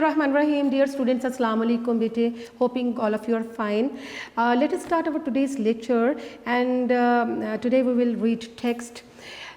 Bismillahirrahmanirrahim. Dear students, Assalamu alaikum bete. Hoping all of you are fine. Let us start our today's lecture, and today we will read text,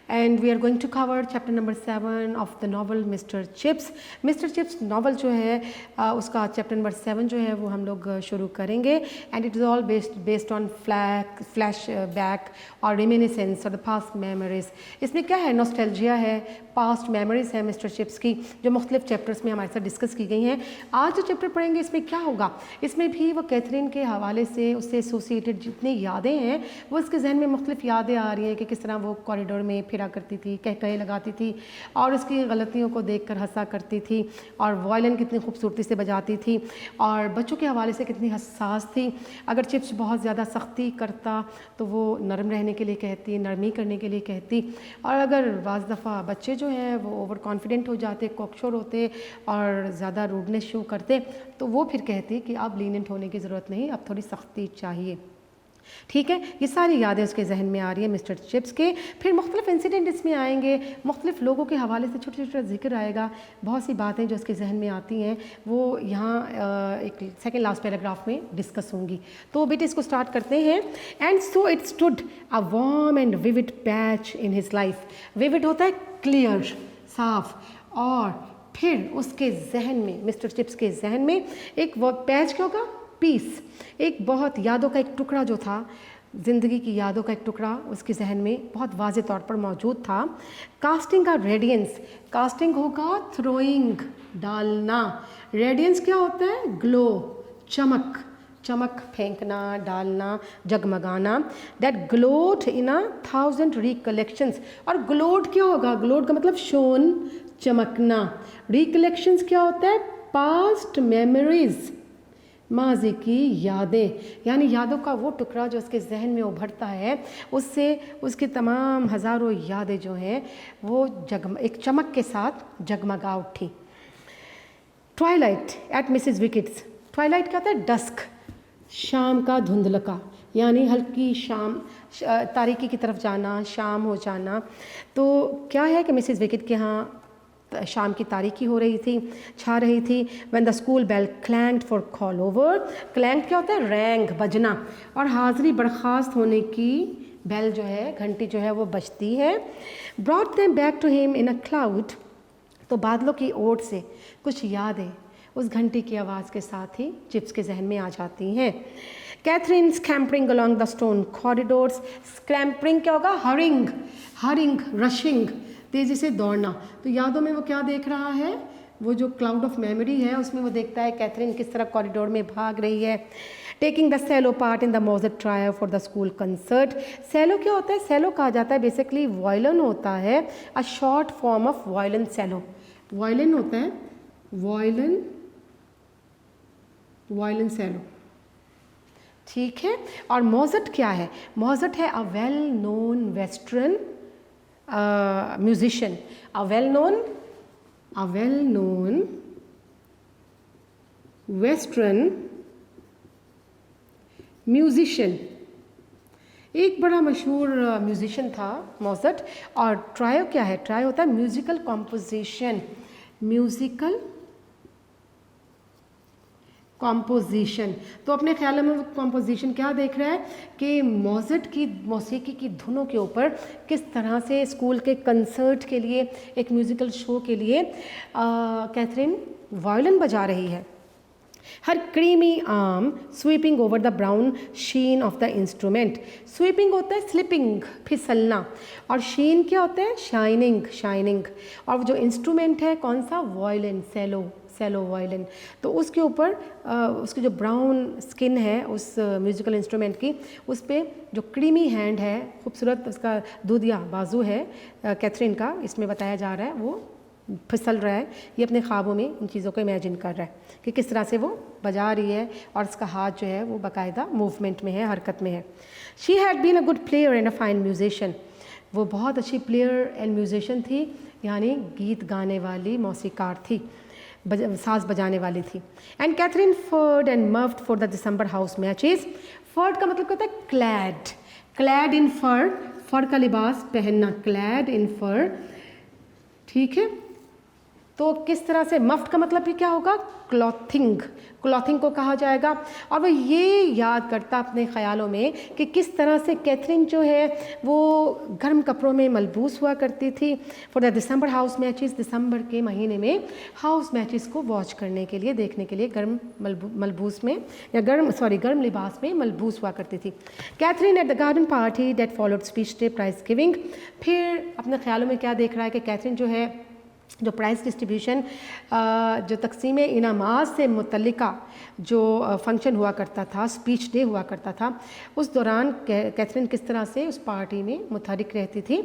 and we are going to cover chapter number 7 of the novel Mr. Chips. Mr. Chips novel जो है उसका chapter number 7 जो है वो हम लोग शुरू करेंगे, and it is all based on flashback और reminiscence और the past memories. इसमें क्या है, nostalgia है, past memories है मिस्टर चिप्स की, जो मुख्तलिफ चैप्टर्स में हमारे साथ डिस्कस की गई हैं. आज जो चैप्टर पढ़ेंगे इसमें क्या होगा, इसमें भी वो कैथरीन के हवाले से उससे एसोसिएटेड जितनी यादें हैं वो उसके जहन में मुख्तलिफ यादें आ रही हैं कि किस तरह वो कॉरिडोर में फिरा करती थी, कह लगाती थी और उसकी गलतियों को देखकर हंसा करती थी, और वायलिन कितनी खूबसूरती से बजाती थी, और बच्चों के हवाले से कितनी हसास थी. अगर चिप्स बहुत ज़्यादा सख्ती करता तो वो नरम रहने के लिए कहती, नरमी करने के लिए कहती, और अगर बाज़ दफ़ा बच्चे जो हैं वो ओवर कॉन्फिडेंट हो जाते, कोकशोर होते और ज़्यादा रूडनेस शो करते, तो वो फिर कहती कि अब लीनेंट होने की ज़रूरत नहीं, अब थोड़ी सख्ती चाहिए. ठीक है, ये सारी यादें उसके जहन में आ रही है मिस्टर चिप्स के. फिर मुख्तलिफ इंसिडेंट इसमें आएंगे, मुख्तलिफ लोगों के हवाले से छोटा छोटा जिक्र आएगा, बहुत सी बातें जो उसके जहन में आती हैं वो यहाँ एक सेकेंड लास्ट पैराग्राफ में डिस्कस होंगी. तो बेटे इसको स्टार्ट करते हैं. And so it stood a warm and vivid patch in his life. Vivid होता है क्लियर, साफ, और फिर उसके जहन में, मिस्टर चिप्स के जहन में एक वो पैच क्या होगा, पीस, एक बहुत यादों का एक टुकड़ा जो था, ज़िंदगी की यादों का एक टुकड़ा उसके जहन में बहुत वाज़े तौर पर मौजूद था. कास्टिंग का रेडियंस, कास्टिंग होगा थ्रोइंग, डालना. रेडियंस क्या होता है, ग्लो, चमक, चमक फेंकना, डालना, जगमगाना. That glowed in 1,000 recollections. और ग्लोड क्या होगा, ग्लोड का मतलब शोन, चमकना. रिकलेक्शंस क्या होता है, पास्ट मेमोरीज, माजी की यादें, यानी यादों का वो टुकड़ा जो उसके जहन में उभरता है, उससे उसकी तमाम हज़ारों यादें जो हैं वो एक चमक के साथ जगमगा उठी. Twilight eight Mrs wickets. Twilight क्या होता है, डस्क, शाम का धुंधलका, यानी हल्की शाम, तारीकी की तरफ जाना, शाम हो जाना. तो क्या है कि मिसेस विकेट के यहाँ शाम की तारीकी हो रही थी, छा रही थी. When the school bell clanked for call over. Clank क्या होता है, रैंक, बजना, और हाज़िरी बर्खास्त होने की बेल जो है, घंटी जो है वो बजती है. Brought them back to him in a cloud. तो बादलों की ओट से कुछ यादें उस घंटी की आवाज़ के साथ ही चिप्स के जहन में आ जाती हैं. Katherine scampering along the stone corridors. Scampering क्या होगा, हरिंग, हरिंग, रशिंग, तेज़ी से दौड़ना. तो यादों में वो क्या देख रहा है, वो जो क्लाउड ऑफ मेमोरी है उसमें वो देखता है कैथरीन किस तरह कॉरिडोर में भाग रही है. Taking the cello part in the Mozart trial for the school concert. Cello क्या होता है, सेलो कहा जाता है बेसिकली वायलिन होता है, a short form of violin cello. Violin होता है वायलिन, वायलिन सेलो, ठीक है. और मोजेट क्या है, मोजेट है a well known western musician, a well known western musician. एक बड़ा मशहूर म्यूजिशियन था मोज़ार्ट. और ट्रायो क्या है, ट्रायो होता है म्यूजिकल कॉम्पोजिशन, म्यूजिकल कॉम्पोजिशन. तो अपने ख्याल में वो कॉम्पोजिशन क्या देख रहा है कि मोज़ार्ट की मौसीकी की धुनों के ऊपर किस तरह से स्कूल के कंसर्ट के लिए, एक म्यूज़िकल शो के लिए कैथरीन वायलिन बजा रही है. Her creamy arm sweeping over the brown sheen of the instrument. Sweeping होता है स्लिपिंग, फिसलना, और शीन क्या होता है, शाइनिंग, शाइनिंग. और जो इंस्ट्रूमेंट है कौन सा, वायलिन, सेलो, सेलो वायलिन. तो उसके ऊपर उसकी जो ब्राउन स्किन है उस म्यूज़िकल इंस्ट्रूमेंट की, उस पर जो क्रीमी हैंड है, खूबसूरत उसका दूधिया बाजू है कैथरीन का, इसमें बताया जा रहा है वो फिसल रहा है. ये अपने ख्वाबों में इन चीज़ों को इमेजिन कर रहा है कि किस तरह से वो बजा रही है, और उसका हाथ जो है वो बाकायदा मूवमेंट में है, हरकत में है. She had been a good player and a fine musician. वो बहुत अच्छी प्लेयर एंड म्यूजिशियन थी, यानी गीत गाने वाली मौसीकार थी, साज बजाने वाली थी. And Katherine furred and muffed for the December house matches. Furred का मतलब क्या होता है, क्लैड, क्लैड इन फर, फर का लिबास पहनना, क्लैड इन फर, ठीक है. तो किस तरह से, मफ्ट का मतलब भी क्या होगा, क्लॉथिंग, क्लॉथिंग को कहा जाएगा। और वो ये याद करता अपने ख़्यालों में कि किस तरह से कैथरीन जो है वो गर्म कपड़ों में मलबूस हुआ करती थी for the December house matches, दिसंबर के महीने में हाउस मैचेस को वॉच करने के लिए, देखने के लिए गर्म मलबूस में या गर्म लिबास में मलबूस हुआ करती थी। Catherine at the garden party that followed speech day prize giving, फिर अपने ख्यालों में क्या देख रहा है कि कैथरीन जो है जो प्राइज़ डिस्ट्रीब्यूशन, जो तकसीम इनामात से मुतल्लिका जो फंक्शन हुआ करता था, स्पीच डे हुआ करता था, उस दौरान कैथरीन किस तरह से उस पार्टी में मुतहरिक रहती थी।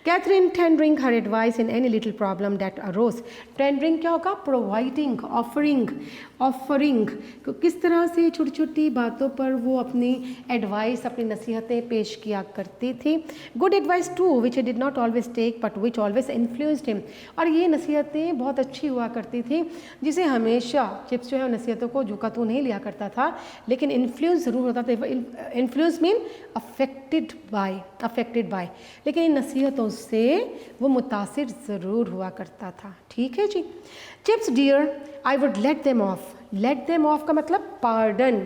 Catherine tendering her advice in any little problem that arose, tendering क्या होगा, प्रोवाइडिंग, ऑफरिंग, किस तरह से छोटी छोटी बातों पर वो अपनी एडवाइस, अपनी नसीहतें पेश किया करती थी। Good advice to which did not always take but which always influenced him, और ये नसीहतें बहुत अच्छी हुआ करती थी जिसे हमेशा चिप्स जो है नसीहतों को झुका तो नहीं लिया करता था, लेकिन इन्फ्लुएंस ज़रूर होता था। इन्फ्लुएंस मीन अफेक्टेड बाय, लेकिन इन नसीहतों से वो मुतासिर ज़रूर हुआ करता था। ठीक है जी। Chips dear I would let them off, let them off का मतलब पार्डन,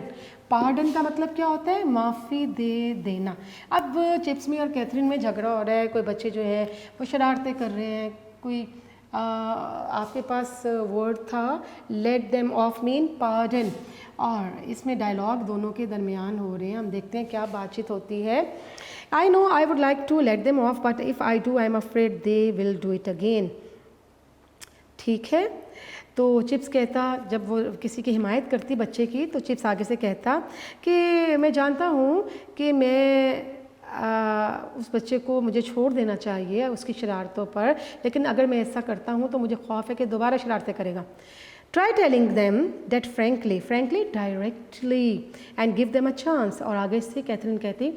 पार्डन का मतलब क्या होता है, माफ़ी दे देना। अब चिप्स में और कैथरीन में झगड़ा हो रहा है, कोई बच्चे जो है वो शरारतें कर रहे हैं, कोई आपके पास वर्ड था late them of mean pardon, और इसमें डायलॉग दोनों के दरमियान हो रहे हैं। हम देखते हैं क्या बातचीत होती है। I know I would like to let them off but if I do I am afraid they will do it again. ठीक है, तो चिप्स कहता, जब वो किसी की हिमायत करती बच्चे की, तो चिप्स आगे से कहता कि मैं जानता हूँ कि मैं उस बच्चे को मुझे छोड़ देना चाहिए उसकी शरारतों पर, लेकिन अगर मैं ऐसा करता हूँ तो मुझे खौफ है कि दोबारा शरारतें करेगा। Try telling them that frankly directly and give them a chance, और आगे से कैथरीन कहती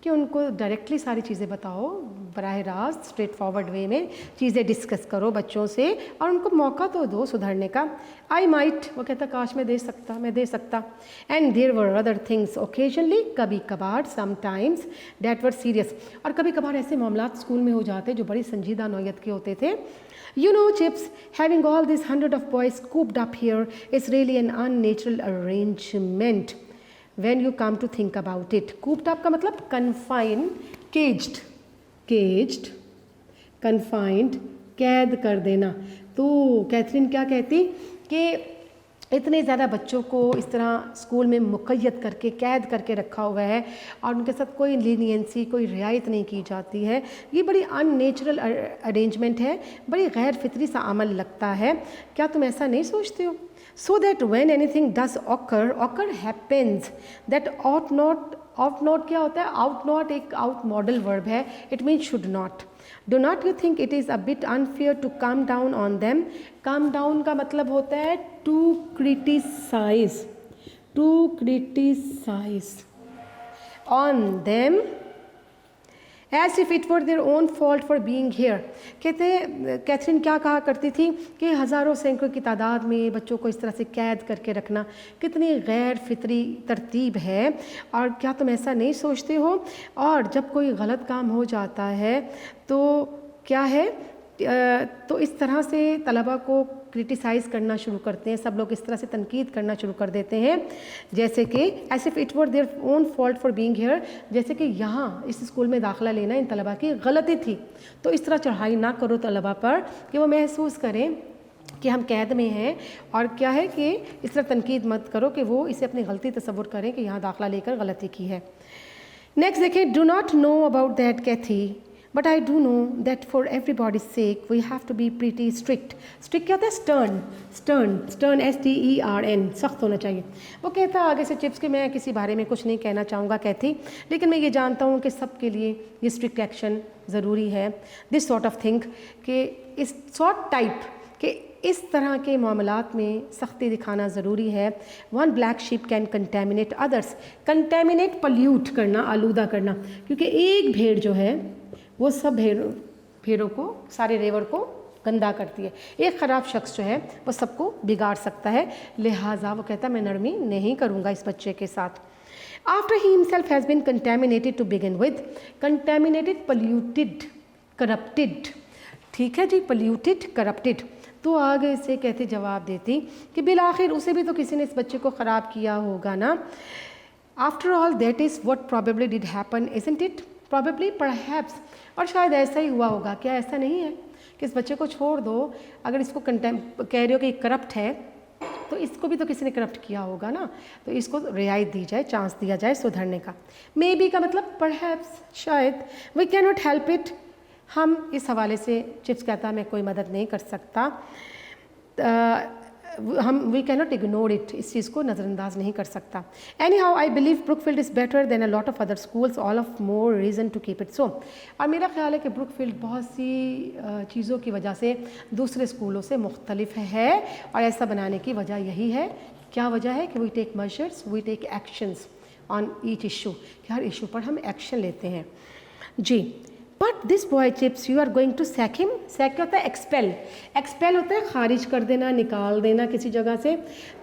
कि उनको डायरेक्टली सारी चीज़ें बताओ, बराह रास्त स्ट्रेट फॉरवर्ड वे में चीज़ें डिस्कस करो बच्चों से और उनको मौका तो दो सुधरने का। आई माइट, वो कहता काश मैं दे सकता। And there were other things occasionally, कभी कभार, समटाइम्स दैट वर सीरियस, और कभी कभार ऐसे मामलात स्कूल में हो जाते जो बड़ी संजीदा नौयत के होते थे। You know, Chips, having all these hundred of boys cooped up here is really an unnatural arrangement. When you come to think about it, cooped up का मतलब confined, caged, confined, कैद कर देना। तो कैथरीन क्या कहती कि इतने ज़्यादा बच्चों को इस तरह स्कूल में मुक़य्यद करके, कैद करके रखा हुआ है और उनके साथ कोई लीनियंसी, कोई रियायत नहीं की जाती है, ये बड़ी अननेचुरल अरेंजमेंट है, बड़ी गैर फितरी सा अमल लगता है। क्या तुम ऐसा नहीं सोचते हो? So that when anything does occur happens, that ought not क्या होता है? ought not एक out model verb है, it means should not. Do not you think it is a bit unfair to come down on them? Come down का मतलब होता है to criticize on them as if it were their own fault for being here. कहते हैं Catherine क्या कहा करती थी कि हज़ारों सैकड़ों की तादाद में बच्चों को इस तरह से कैद करके रखना कितनी गैर फितरी तरतीब है, और क्या तुम ऐसा नहीं सोचते हो? और जब कोई गलत काम हो जाता है तो क्या है, तो इस तरह से तलबा को क्रिटिसाइज़ करना शुरू करते हैं, सब लोग इस तरह से तनकीद करना शुरू कर देते हैं, जैसे कि as if it were their own fault for being here, जैसे कि यहाँ इस स्कूल में दाखिला लेना इन तलबा की गलती थी। तो इस तरह चढ़ाई ना करो तलबा पर कि वो महसूस करें कि हम कैद में हैं, और क्या है कि इस तरह तनकीद मत करो कि वो इसे अपनी गलती तसव्वुर करें कि यहाँ दाखिला लेकर गलती की है। नेक्स्ट देखिए, do not know about that Kathy but I do know that for everybody's sake we have to be pretty strict. Strict क्या होता है? स्टर्न STERN, सख्त होना चाहिए। वो कहता आगे से चिप्स कि मैं किसी बारे में कुछ नहीं कहना चाहूँगा कहती, लेकिन मैं ये जानता हूँ कि सब के लिए ये स्ट्रिक्ट एक्शन ज़रूरी है। दिस सॉर्ट ऑफ थिंग कि इस सॉर्ट टाइप कि इस तरह के मामलात में सख्ती दिखाना ज़रूरी है। One black sheep can contaminate others, contaminate pollute करना, आलूदा करना, क्योंकि एक भेड़ जो है वो सब भेड़ों को, सारे रेवर को गंदा करती है। एक ख़राब शख्स जो है वो सबको बिगाड़ सकता है, लिहाजा वो कहता मैं नरमी नहीं करूँगा इस बच्चे के साथ। After he himself has been contaminated to begin with, contaminated, polluted, corrupted. ठीक है जी, पल्यूटेड, करप्टेड। तो आगे से कहती जवाब देती कि बिल आखिर उसे भी तो किसी ने इस बच्चे को ख़राब किया होगा ना। After all that is what probably did happen isn't it, probably perhaps, और शायद ऐसा ही हुआ होगा। क्या ऐसा नहीं है कि इस बच्चे को छोड़ दो, अगर इसको कंटेम कह रहे हो कि करप्ट है तो इसको भी तो किसी ने करप्ट किया होगा ना, तो इसको रियायत दी जाए, चांस दिया जाए सुधरने का। मे बी का मतलब परहैप्स, शायद। We can not help it, हम इस हवाले से चिप्स कहता मैं कोई मदद नहीं कर सकता, हम we can not ignore it, इस चीज़ को नज़रअंदाज नहीं कर सकता। Anyhow I believe Brookfield is better than a lot of other schools, all of more reason to keep it so. और मेरा ख्याल है कि ब्रुकफील्ड बहुत सी चीज़ों की वजह से दूसरे स्कूलों से मुख्तलिफ है, और ऐसा बनाने की वजह यही है। क्या वजह है कि we take measures, we take actions on each issue, कि हर इशू पर हम एक्शन लेते हैं जी। But this boy Chips you are going to sack him. Sack क्या होता है? एक्सपेल। एक्सपेल होता है खारिज कर देना, निकाल देना किसी जगह से।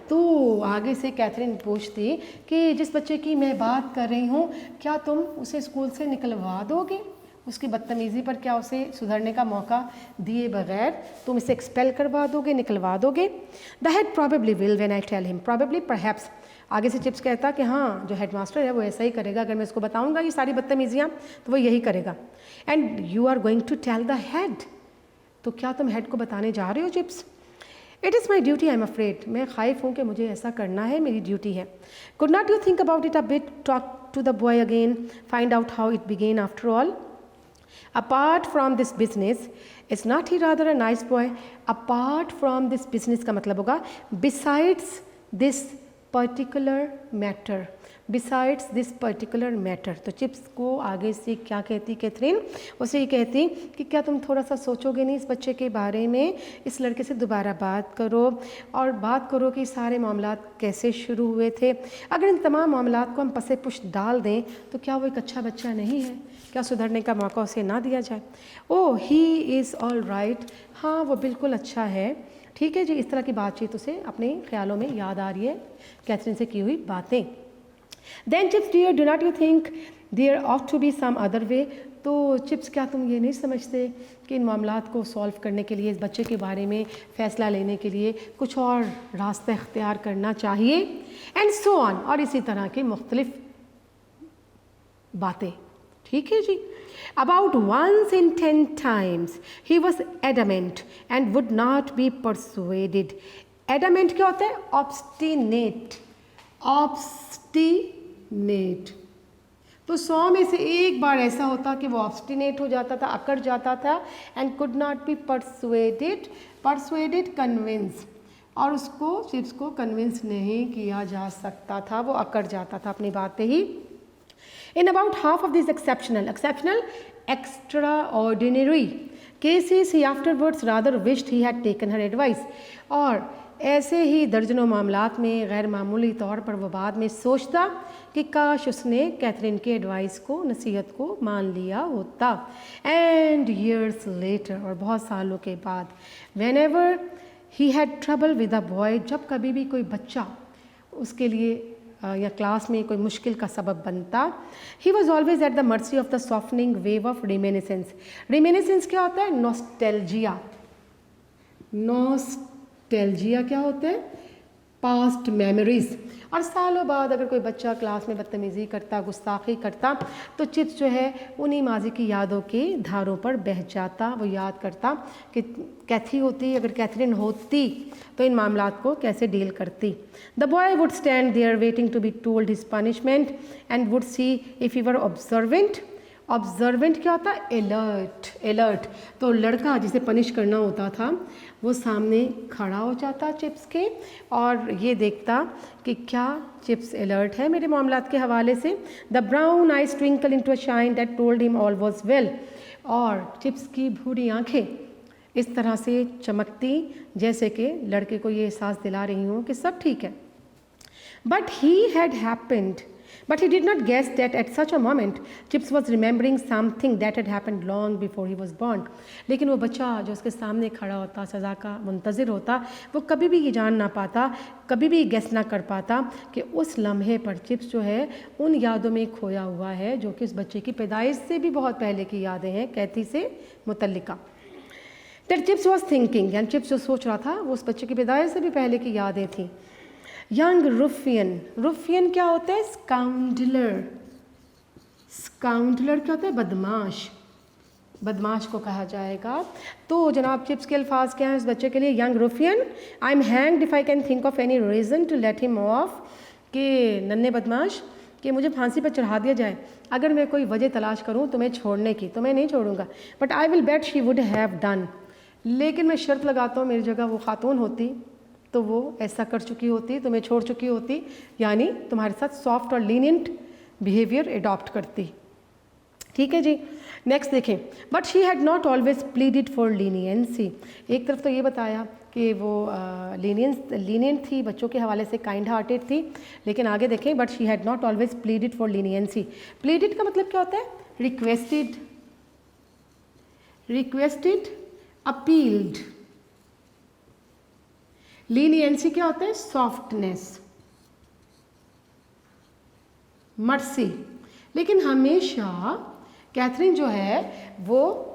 तो आगे से कैथरीन पूछती कि जिस बच्चे की मैं बात कर रही हूँ, क्या तुम उसे स्कूल से निकलवा दोगे? उसकी बदतमीज़ी पर क्या उसे सुधरने का मौका दिए बगैर तुम इसे एक्सपेल करवा दोगे, निकलवा दोगे? The head probably will when I tell him, probably perhaps. आगे से चिप्स कहता कि हाँ, जो हेडमास्टर है वो ऐसा ही करेगा, अगर मैं इसको बताऊंगा ये सारी बदतमीजियाँ तो वो यही करेगा। And you are going to tell the head, तो क्या तुम हेड को बताने जा रहे हो Chips? It is my duty, I am afraid, मैं खाइफ हूँ कि मुझे ऐसा करना है, मेरी ड्यूटी है। Could not you think about it a bit, talk to the boy again, find out how it began after all. Apart from this business, is not he rather a nice boy? Apart from this business का मतलब होगा besides this particular matter, besides this particular matter। तो chips को आगे से क्या कहती Catherine? उसे ये कहती कि क्या तुम थोड़ा सा सोचोगे नहीं इस बच्चे के बारे में, इस लड़के से दोबारा बात करो और बात करो कि सारे मामलात कैसे शुरू हुए थे। अगर इन तमाम मामलात को हम पसे पुश्त डाल दें तो क्या वो एक अच्छा बच्चा नहीं है? क्या सुधरने का मौका उसे ना दिया जाए? ओह ही इज़ ऑल राइट, हाँ वो बिल्कुल अच्छा है, ठीक है जी। इस तरह की बातचीत उसे अपने ख्यालों में याद आ रही है, कैथरीन से की हुई बातें। Then Chips dear, do not you think there ought to be some other way. तो चिप्स क्या तुम ये नहीं समझते कि इन मामलात को सॉल्व करने के लिए, इस बच्चे के बारे में फ़ैसला लेने के लिए कुछ और रास्ता इख्तियार करना चाहिए? एंड सो ऑन, और इसी तरह की मुख्तलिफ बातें, ठीक है जी। About once in 10 times he was adamant and would not be persuaded. Adamant क्या होता है? Obstinate, obstinate। तो 100 में से एक बार ऐसा होता कि वो ऑब्स्टिनेट हो जाता था, अकड़ जाता था। And could not be persuaded, persuaded convince, और उसको चिप्स को कन्विंस नहीं किया जा सकता था, वो अकड़ जाता था अपनी बात पे ही। In about half of these exceptional, extraordinary cases, he afterwards rather wished he had taken her advice। और ऐसे ही दर्जनों मामलात में गैर मामूली तौर पर वो बाद में सोचता कि काश उसने कैथरीन के एडवाइस को, नसीहत को मान लिया होता। एंड years later, और बहुत सालों के बाद, whenever he had trouble with a boy, जब कभी भी कोई बच्चा उसके लिए या क्लास में कोई मुश्किल का सबब बनता, he was always at the mercy of the softening wave of reminiscence. Reminiscence क्या होता है? नॉस्टैल्जिया। नॉस्टैल्जिया क्या होता है? Past memories. और सालों बाद अगर कोई बच्चा क्लास में बदतमीज़ी करता, गुस्ताखी करता, तो चिप्स जो है उन्हीं माजी की यादों के धारों पर बह जाता। वो याद करता कि कैथी होती, अगर कैथरीन होती तो इन मामलात को कैसे डील करती। The boy would stand there waiting to be told his punishment and would see if he were observant. Observant क्या होता है? Alert, alert. तो लड़का जिसे पनिश करना होता था वो सामने खड़ा हो जाता चिप्स के और ये देखता कि क्या चिप्स अलर्ट है मेरे मामलात के हवाले से। The brown eyes twinkle into a shine that told him all was well. और चिप्स की भूरी आंखें इस तरह से चमकती जैसे कि लड़के को ये एहसास दिला रही हूँ कि सब ठीक है। But he did not guess that at such a moment Chips was remembering something that had happened long before he was born। लेकिन वो बच्चा जो उसके सामने खड़ा होता, सज़ा का मुंतज़िर होता, वो कभी भी ये जान ना पाता, कभी भी गेस ना कर पाता कि उस लम्हे पर चिप्स जो है उन यादों में खोया हुआ है जो कि उस बच्चे की पैदाइश से भी बहुत पहले की यादें हैं, कैथी से मुतल्लिका। दैट चिप्स वॉज थिंकिंग, यानी चिप्स जो सोच रहा था वो उस बच्चे की पैदाइश से भी पहले की यादें थी। यंग रुफियन, रुफियन क्या होता है? स्काउंडलर। स्काउंडलर क्या होता है? बदमाश, बदमाश को कहा जाएगा। तो जनाब चिप्स के अल्फाज क्या हैं इस बच्चे के लिए? Young ruffian, I am hanged if I can think of any reason to let him off, कि नन्हे बदमाश, कि मुझे फांसी पर चढ़ा दिया जाए अगर मैं कोई वजह तलाश करूं तुम्हें छोड़ने की, तो मैं नहीं छोड़ूंगा। But I will bet she would have done, लेकिन मैं शर्त लगाता हूँ मेरी जगह वो खातून होती तो वो ऐसा कर चुकी होती, तुम्हें छोड़ चुकी होती, यानी तुम्हारे साथ सॉफ्ट और लीनियंट बिहेवियर एडॉप्ट करती। ठीक है जी, नेक्स्ट देखें। But she had not always pleaded for leniency. एक तरफ तो ये बताया कि वो लीनियंट थी, बच्चों के हवाले से काइंड हार्टेड थी, लेकिन आगे देखें, but she had not always pleaded for leniency. Pleaded का मतलब क्या होता है? Requested, requested, appealed. लीनियंसी क्या होता है? Softness, mercy. लेकिन हमेशा कैथरीन जो है वो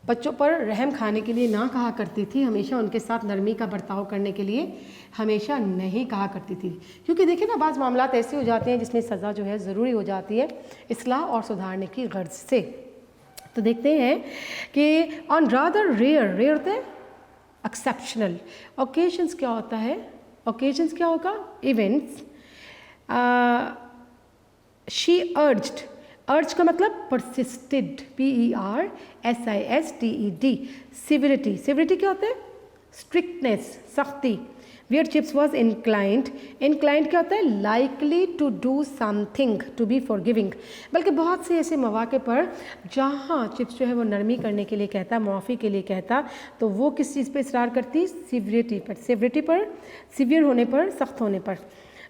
बच्चों पर रहम खाने के लिए ना कहा करती थी, हमेशा उनके साथ नरमी का बर्ताव करने के लिए हमेशा नहीं कहा करती थी। क्योंकि देखिए ना, बाज़ मामलात ऐसे हो जाते हैं जिसमें सज़ा जो है ज़रूरी हो जाती है इस्लाह और सुधारने की गर्ज से। तो देखते हैं कि ऑन रादर रेयर, रेयर होता है एक्सेप्शनल, ओकेजन्स क्या होता है? ओकेजन्स क्या होगा? इवेंट्स। शी अर्ज्ड, अर्ज का मतलब परसिस्टेड, PERSISTED। सिविरिटी, सिविरिटी क्या होता है? स्ट्रिक्टनेस, सख्ती। Where Chips was inclined, inclined क्या होता है? Likely to do something, to be forgiving. बल्कि बहुत से ऐसे मौके पर जहाँ चिप्स जो है वो नरमी करने के लिए कहता, मुआफ़ी के लिए कहता, तो वो किस चीज़ पे इसरार करती? सिविरिटी पर, सिविरिटी पर, सिवियर होने पर, सख्त होने पर।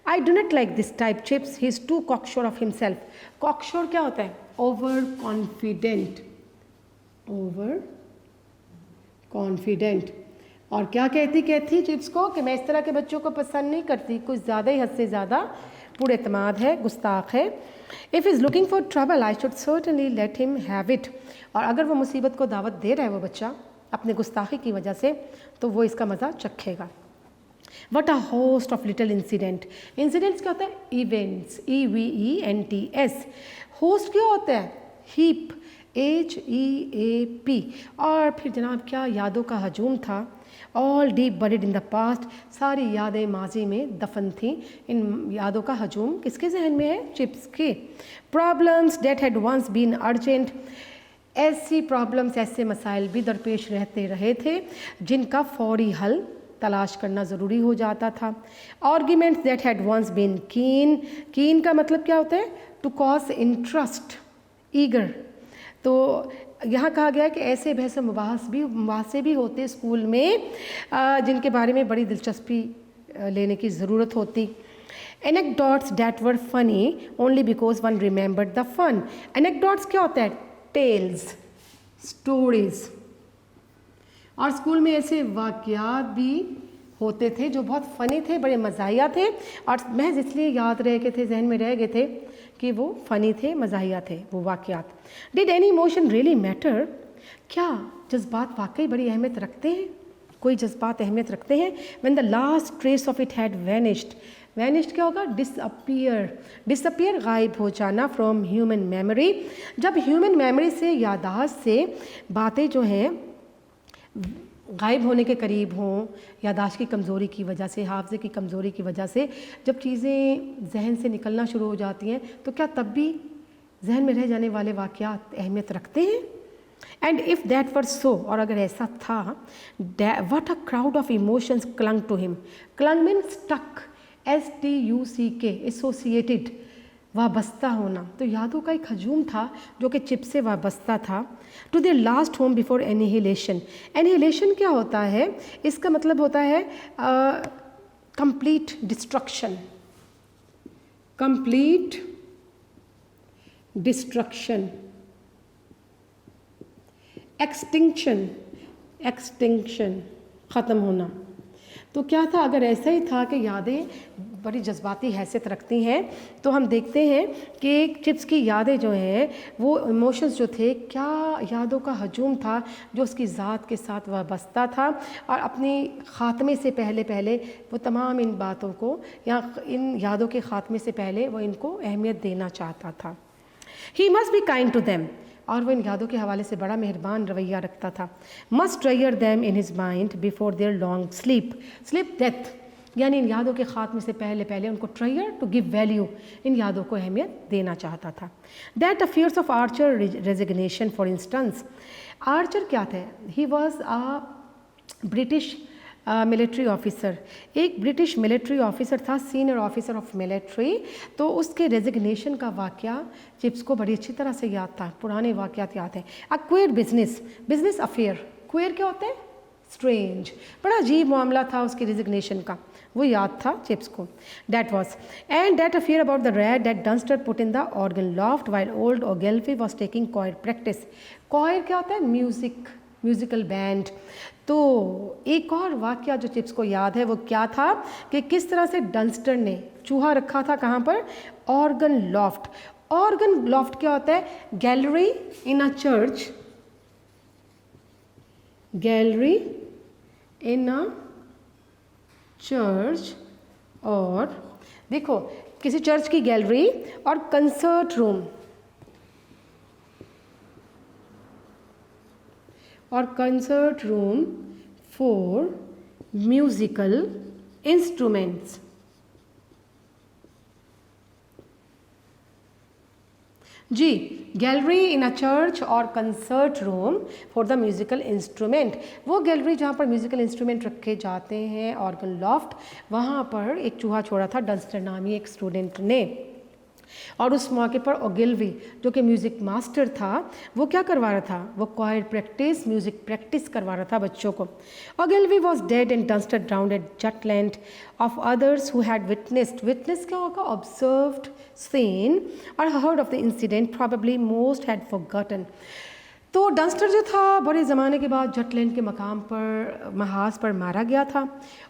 I do not like this type Chips, he is too cocksure of himself. Cocksure क्या होता है? Over confident, over confident. और क्या कहती चिप्स को कि मैं इस तरह के बच्चों को पसंद नहीं करती, कुछ ज़्यादा ही हद से ज़्यादा पुरएतमाद है, गुस्ताख है। If is looking for trouble I should certainly let him have it. और अगर वो मुसीबत को दावत दे रहा है वो बच्चा अपने गुस्ताखी की वजह से, तो वो इसका मज़ा चखेगा। What a host of little incident, incidents क्या होता है? Events, EVENTS। होस्ट क्या होता है? Heap, HEAP। और फिर जनाब क्या यादों का हजूम था। All deep buried in the past, सारी यादें माजी में दफन थीं। इन यादों का हजूम किसके जहन में है? चिप्स के। Problems that had once been urgent, ऐसी प्रॉब्लम्स, ऐसे मसाइल भी दरपेश रहते रहे थे जिनका फौरी हल तलाश करना ज़रूरी हो जाता था। Arguments that had once been keen, keen का मतलब क्या होता है? To cause interest, eager. तो यहाँ कहा गया है कि ऐसे बहस मुबाहसे भी होते स्कूल में जिनके बारे में बड़ी दिलचस्पी लेने की ज़रूरत होती। Anecdotes that were funny only because one remembered the fun. Anecdotes क्या होता है? Tales, stories. और स्कूल में ऐसे वाक़यात भी होते थे जो बहुत फ़नी थे, बड़े मज़ाहिया थे, और महज इसलिए याद रह गए थे, जहन में रह गए थे कि वो फ़नी थे, मज़ाहिया थे वो वाक़यात। Did any emotion really matter, क्या जज्बात वाकई बड़ी अहमियत रखते हैं? कोई जज्बात अहमियत रखते हैं? When the last trace of it had vanished, vanished क्या होगा? डिसअपियर, डिसअपियर गायब हो जाना फ्रॉम ह्यूमन मेमोरी। जब ह्यूमन मेमोरी से, याददाश्त से बातें जो हैं गायब होने के करीब हों, याददाश्त की कमज़ोरी की वजह से, हाफ़ज़े की कमज़ोरी की वजह से जब चीज़ें जहन से निकलना शुरू हो जाती हैं, तो क्या तब भी जहन में रह जाने वाले वाक़यात अहमियत रखते हैं? And if that were so, और अगर ऐसा था, what a crowd of emotions clung to him. Clung mean stuck, STUCK, associated, वाबस्ता होना। तो यादों का एक हजूम था जो कि चिप से वाबस्ता था। To their last home before annihilation, annihilation क्या होता है? इसका मतलब होता है complete destruction, complete destruction. Extinction, extinction, ख़त्म होना। तो क्या था? अगर ऐसा ही था कि यादें बड़ी जज्बाती हैसियत रखती हैं। तो हम देखते हैं कि चिप्स की यादें जो हैं वो इमोशंस जो थे, क्या यादों का हजूम था जो उसकी ज़ात के साथ वाबस्ता था, और अपनी ख़ात्मे से पहले पहले वो तमाम इन बातों को या इन यादों के ख़ात्मे से पहले वो इनको अहमियत देना चाहता था। He must be kind to them, और वो इन यादों के हवाले से बड़ा मेहरबान रवैया रखता था। Must treasure them in his mind before their long sleep death, यानी इन यादों के ख़ात्मे से पहले पहले उनको ट्रेयर टू गिव वैल्यू, इन यादों को अहमियत देना चाहता था। That affairs of Archer resignation for instance, Archer क्या थे? He was a British military officer, एक ब्रिटिश मिलिट्री ऑफिसर था, सीनियर ऑफिसर ऑफ मिलिट्री। तो उसके रेजिग्नेशन का वाक़या चिप्स को बड़ी अच्छी तरह से याद था, पुराने वाक़यात याद हैं। A queer business affair, queer क्या होते हैं? स्ट्रेंज, बड़ा अजीब मामला था उसके रेजिग्नेशन का, वो याद था चिप्स को। That was and that affair about the rat that Dunster put in the organ loft while old ओगेल्फी was taking choir practice. Choir क्या होता है? Musical band. तो एक और वाक़या जो चिप्स को याद है वो क्या था कि किस तरह से डंस्टर ने चूहा रखा था, कहाँ पर? Organ loft. ऑर्गन लॉफ्ट क्या होता है? Gallery in a church, gallery in a church, और देखो किसी चर्च की गैलरी, और कंसर्ट रूम, और concert room for musical instruments. जी, गैलरी इन अ चर्च और concert room for the musical instrument, वो गैलरी जहाँ पर म्यूज़िकल इंस्ट्रूमेंट रखे जाते हैं, ऑर्गन लॉफ्ट, वहाँ पर एक चूहा छोड़ा था डंस्टर नामी एक स्टूडेंट ने। और उस मौके पर ओगिल्वी जो कि म्यूज़िक मास्टर था, वो क्या करवा रहा था? वो क्वायर प्रैक्टिस, म्यूज़िक प्रैक्टिस करवा रहा था बच्चों को। Ogilvie was dead and Dunster drowned at Jutland of others who had witness क्या होगा? ऑब्जर्व्ड, सीन और heard of the incident, probably most had forgotten. तो डंस्टर जो था बड़े ज़माने के बाद जटलैंड के मकाम पर, महाज पर मारा गया था।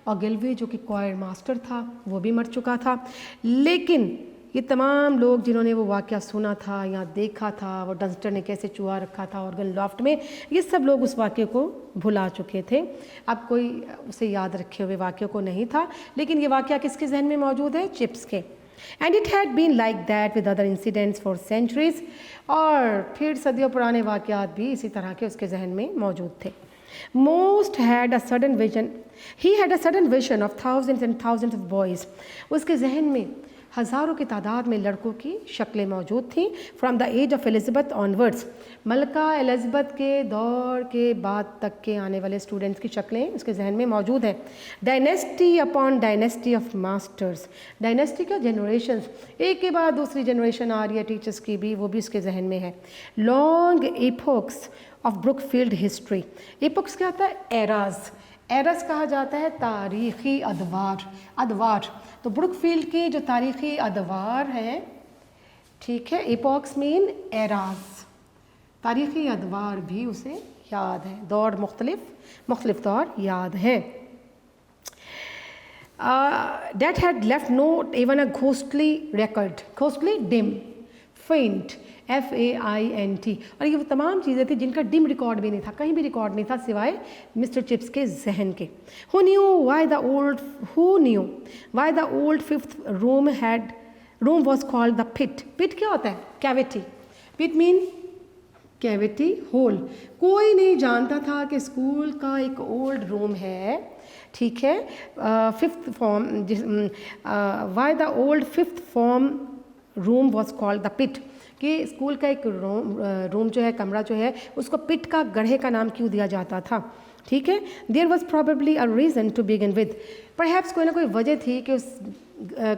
ओगिल्वी जो कि क्वायर मास्टर था वो भी मर चुका था। लेकिन ये तमाम लोग जिन्होंने वो वाक़या सुना था या देखा था, वो डंस्टर ने कैसे चूहा रखा था ऑर्गन लॉफ्ट में, ये सब लोग उस वाक़े को भुला चुके थे। अब कोई उसे याद रखे हुए वाक़े को नहीं था, लेकिन ये वाक़या किसके जहन में मौजूद है? चिप्स के। And it had been like that with other incidents for centuries, और फिर सदियों पुराने वाक़यात भी इसी तरह के उसके जहन में मौजूद थे। Most had a sudden vision. He had a sudden vision of thousands and thousands of boys. उसके जहन में हज़ारों की तादाद में लड़कों की शक्लें मौजूद थीं। From the age of Elizabeth onwards, मलका एलिज़ाबेथ के दौर के बाद तक के आने वाले स्टूडेंट्स की शक्लें उसके जहन में मौजूद हैं। Dynasty upon dynasty of masters, dynasty का जनरेशन्स, एक के बाद दूसरी जनरेशन आ रही है टीचर्स की भी, वो भी उसके जहन में है। लॉन्ग एपोक्स ऑफ ब्रुकफील्ड हिस्ट्री, एपोक्स क्या होता है? एराज, एरस कहा जाता है तारीख़ी अदवार। तो ब्रुकफील्ड की जो तारीख़ी अदवार हैं, ठीक है, एपॉक्स मीन एराज, तारीख़ी अदवार भी उसे याद है, दौर मुख्तलिफ दौर याद है। That had left not even a ghostly record, ghostly dim, faint, FAINT, और ये वो तमाम चीज़ें थी जिनका डिम रिकॉर्ड भी नहीं था, कहीं भी रिकॉर्ड नहीं था सिवाय मिस्टर चिप्स के जहन के। Who knew why the old fifth room was called the pit? Pit क्या होता है? Cavity. Pit mean cavity, hole. कोई नहीं जानता था कि स्कूल का एक ओल्ड रूम है, ठीक है, fifth form, why the old fifth form room was called the pit, कि स्कूल का एक रूम जो है, कमरा जो है, उसको पिट का, गड्ढे का नाम क्यों दिया जाता था, ठीक है। There was probably a reason to begin with, perhaps कोई ना कोई वजह थी कि उस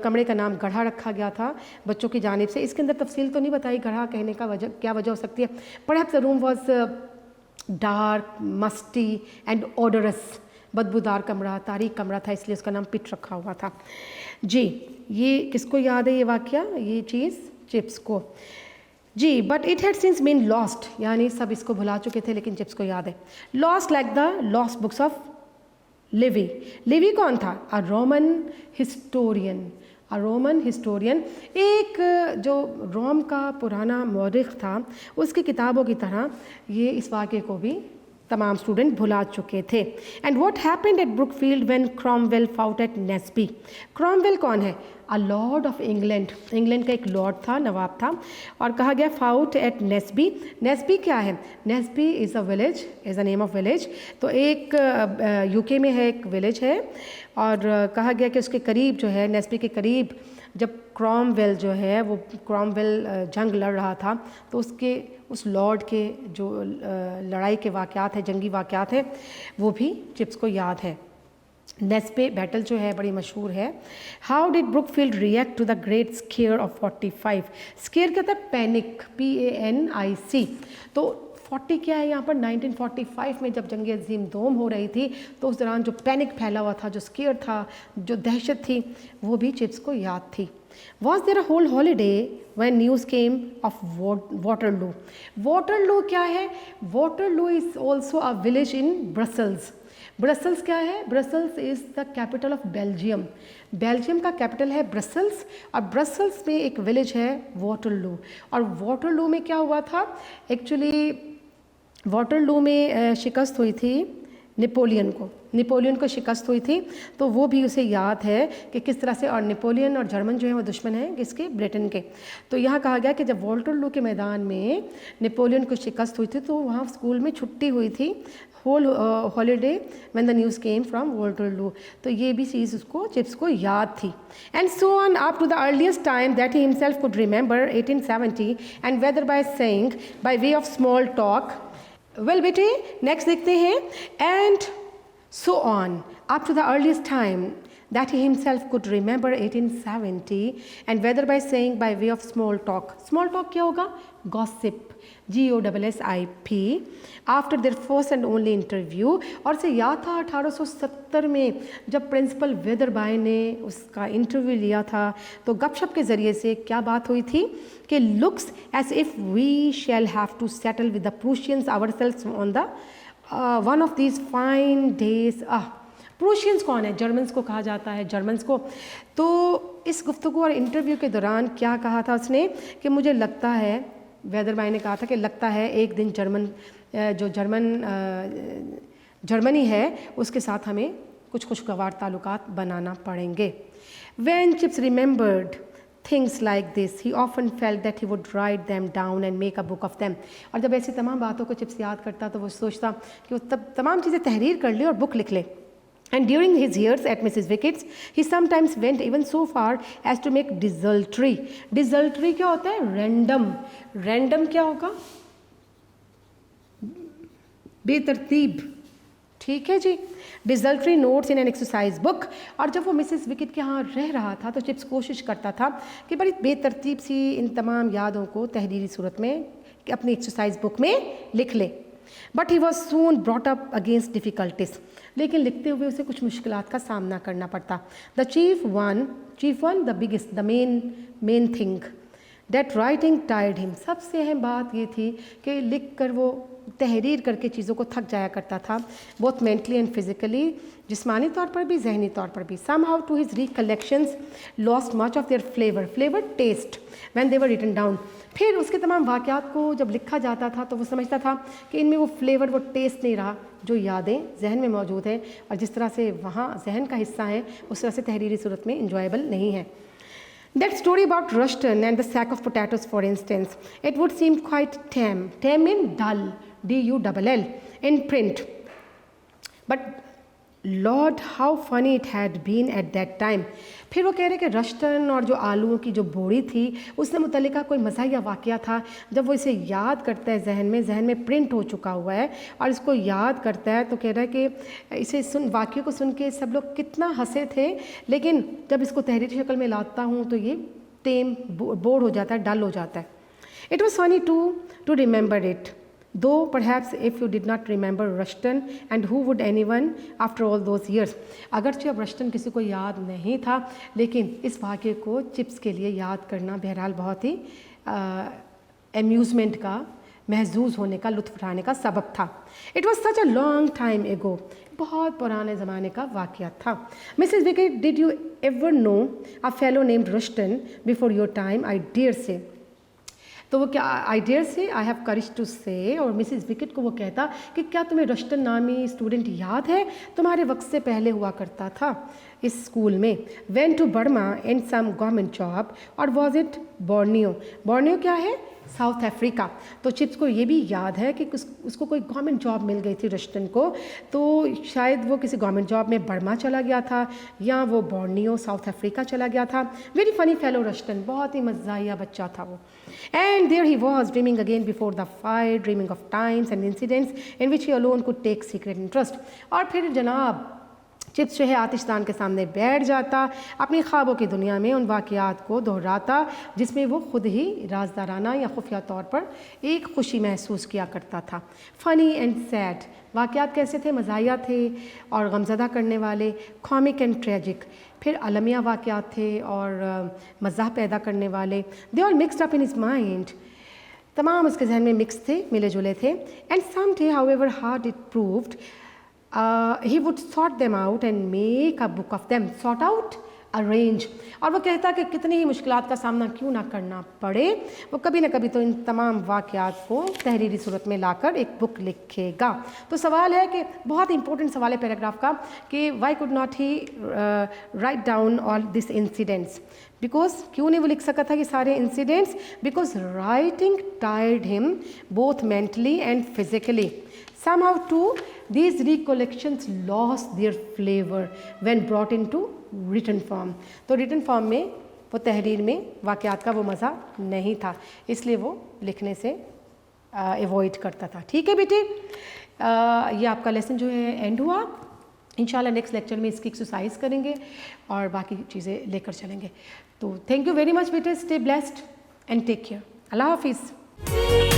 कमरे का नाम गढ़ा रखा गया था बच्चों की जानिब से। इसके अंदर तफसील तो नहीं बताई गढ़ा कहने का क्या वजह हो सकती है। Perhaps the room was dark, musty and odorous, बदबूदार कमरा, तारीक कमरा था, इसलिए उसका नाम पिट रखा हुआ था। जी, ये किसको याद है ये वाक़या, ये चीज़? चिप्स को। जी, but it had since been lost, यानी सब इसको भुला चुके थे लेकिन चिप्स को याद है। Lost like the lost books of Levi. Levi कौन था? A Roman historian, a Roman historian, एक जो रोम का पुराना मौरिख था उसकी किताबों की तरह ये इस वाक़े को भी तमाम स्टूडेंट भुला चुके थे। And what happened at Brookfield when Cromwell fought at Naseby. Cromwell कौन है? A lord of England, England का एक लॉर्ड था, नवाब था, और कहा गया फाउट एट नेस्बी। नेस्बी क्या है? Naseby is a village, is a name of village. तो एक यूके में है, एक विलेज है, और कहा गया कि उसके करीब जो है, नेस्बी के करीब जब क्रॉमवेल जो है वो क्रॉमवेल जंग लड़ रहा था तो उसके उस लॉर्ड के जो लड़ाई के वाक़यात हैं, जंगी वाक़यात हैं, वो भी चिप्स को याद है। नेस्बे बैटल जो है बड़ी मशहूर है। How did Brookfield react to the great scare of 45। Scare क्या था? Panic, PANIC। तो 40 क्या है यहाँ पर? 1945 में जब जंग अज़ीम दोम हो रही थी तो उस दौरान जो पैनिक फैला हुआ था, जो स्केयर था, जो दहशत थी, वो भी चिप्स को याद थी। Was there a whole holiday when news came of Waterloo? Waterloo क्या है? Waterloo is also a village in Brussels. Brussels क्या है? Brussels is the capital of Belgium. Belgium का कैपिटल है ब्रसल्स, और ब्रसल्स में एक विलेज है वाटरलू। और वाटरलू में क्या हुआ था? एक्चुअली वाटरलू में शिकस्त हुई थी नेपोलियन को शिकस्त हुई थी, तो वो भी उसे याद है कि किस तरह से, और नेपोलियन और जर्मन जो है वो दुश्मन हैं किसके? ब्रिटेन के। तो यहाँ कहा गया कि जब वाटरलू के मैदान में नेपोलियन को शिकस्त हुई थी तो वहाँ स्कूल में छुट्टी हुई थी, whole holiday when the news came from Waterloo. तो ये भी चीज़ उसको, चिप्स को याद थी। And so on up to the earliest time that he himself could remember 1870, and weather by saying, by way of small talk. Well बेटे, next देखते हैं। And so on up to the earliest time that he himself could remember 1870, and whether by saying by way of small talk. Small talk क्या होगा? Gossip, GOSSIP, after their first and only interview। और से याद था 1870 में जब principal Weatherby ने उसका इंटरव्यू लिया था तो गपशप के ज़रिए से क्या बात हुई थी कि looks as if we shall have to settle with the Prussians ourselves on the one of these fine days। प्रूशियंस कौन है? जर्मन्स को कहा जाता है, जर्मन्स को। तो इस गुफ्तगू और इंटरव्यू के दौरान क्या कहा था उसने कि मुझे लगता है, वेदरबाई ने कहा था कि लगता है एक दिन जर्मनी है उसके साथ हमें कुछ खुशगवार ताल्लुकात बनाना पड़ेंगे। When Chips remembered things like this, he often felt that he would write them down and make a book of them। और जब ऐसी तमाम बातों को चिप्स याद करता तो वो सोचता कि वो तब तमाम चीज़ें तहरीर कर ले और बुक लिख ले। And during his years at Mrs. Wickett's, he sometimes went even so far as to make desultory। desultory क्या होता है? random। random क्या होगा? बेतरतीब। ठीक है जी। desultory notes in an exercise book। और जब वो मिसेस विकेट के यहाँ रह रहा था तो चिप्स कोशिश करता था कि बड़ी बेतरतीब सी इन तमाम यादों को तहरीरी सूरत में अपनी एक्सरसाइज बुक में लिख ले। But he was soon brought up against difficulties. लेकिन लिखते हुए उसे कुछ मुश्किलात का सामना करना पड़ता। The chief one, the biggest, the main thing that writing tired him. सबसे अहम बात ये थी कि लिख कर वो तहरीर करके चीज़ों को थक जाया करता था, बोथ मेंटली एंड फिजिकली, जिस्मानी तौर पर भी, जहनी तौर पर भी। Somehow too his recollections lost much of their flavour taste when they were written down. फिर उसके तमाम वाक़यात को जब लिखा जाता था तो वो समझता था कि इनमें वो फ्लेवर, वो टेस्ट नहीं रहा जो यादें जहन में मौजूद हैं, और जिस तरह से वहाँ जहन का हिस्सा है उस तरह से तहरीरी सूरत में इंजॉयबल नहीं है। That story about Rushton and the sack of potatoes, for instance, it would seem quite tame. Tame means dull, DULL, in print. But Lord, how funny it had been at that time। फिर वो कह रहे कि रश्तन और जो आलूओं की जो बोरी थी उससे मुतल्लिका कोई मज़ाहिया वाक़या था। जब वो इसे याद करता है जहन में प्रिंट हो चुका हुआ है और इसको याद करता है तो कह रहा है कि इसे वाक़े को सुन के सब लोग कितना हंसे थे, लेकिन जब इसको तहरीरी शक्ल में लाता हूँ तो ये टेम, बोर हो जाता है, डल हो जाता है। It was funny to remember it, though perhaps if you did not remember Rushton, and who would anyone after all those years। अगरचे अब रश्टन किसी को याद नहीं था, लेकिन इस वाक़े को चिप्स के लिए याद करना बहरहाल बहुत ही एम्यूज़मेंट का महजूज होने का, लुत्फ़ उठाने का सबब था। It was such a long time ago, बहुत पुराने ज़माने का वाक़या था। Mrs Wickett, did you ever know a fellow named Rushton before your time? I dare say. तो वो क्या, आई डेयर से, आई हैव करेज टू से, और मिसेस विकेट को वो कहता कि क्या तुम्हें रश्टन नामी स्टूडेंट याद है, तुम्हारे वक्त से पहले हुआ करता था इस स्कूल में। Went to Burma in some government job, और वॉज इट बोर्नियो? बोर्नियो क्या है? South Africa. तो चिप्स को ये भी याद है कि उसको कोई गवर्नमेंट जॉब मिल गई थी रश्टन को, तो शायद वो किसी गवर्नमेंट जॉब में बर्मा चला गया था या वो बोर्नियो साउथ अफ्रीका चला गया था। वेरी फनी फेलो रश्टन, बहुत ही मज़ाहिया बच्चा था वो। And there he was dreaming again before the fire, dreaming of times and incidents in which he alone could take secret interest. और फिर जनाब चिप्स जो है आतिशदान के सामने बैठ जाता, अपनी ख्वाबों की दुनिया में उन वाक़यात को दोहराता जिसमें वो खुद ही राजदाराना या खुफिया तौर पर एक खुशी महसूस किया करता था। फ़नी एंड सैड, वाक़यात कैसे थे? मज़ाहिया थे और गमज़दा करने वाले, कॉमिक एंड ट्रेजिक। फिर अलमिया वाक़यात थे और मज़ाह पैदा करने वाले। They are mixed up in his mind, तमाम उसके जहन में मिक्स थे, मिले जुले थे। And some day however hard it proved, he would sort them out and make a book of them, sort out, arrange। और वो कहता कि कितनी ही मुश्किलात का सामना क्यों ना करना पड़े, वो कभी ना कभी तो इन तमाम वाक़यात को तहरीरी सूरत में लाकर एक बुक लिखेगा। तो सवाल है कि बहुत इंपॉर्टेंट सवाल है पैराग्राफ का कि Y could not he write down all this incidents, because क्यों नहीं वो लिख सका था कि सारे incidents? Because writing tired him both mentally and physically. Somehow too, these recollections lost their flavor when brought into written form। तो written form में, वो तहरीर में वाक़यात का वो मज़ा नहीं था, इसलिए वो लिखने से एवॉइड करता था। ठीक है बेटे, ये आपका लेसन जो है एंड हुआ। इंशाल्लाह नेक्स्ट लेक्चर में इसकी एक्सरसाइज करेंगे और बाकी चीज़ें लेकर चलेंगे। तो थैंक यू वेरी मच बेटे, stay blessed and take care. Allah हाफिज़।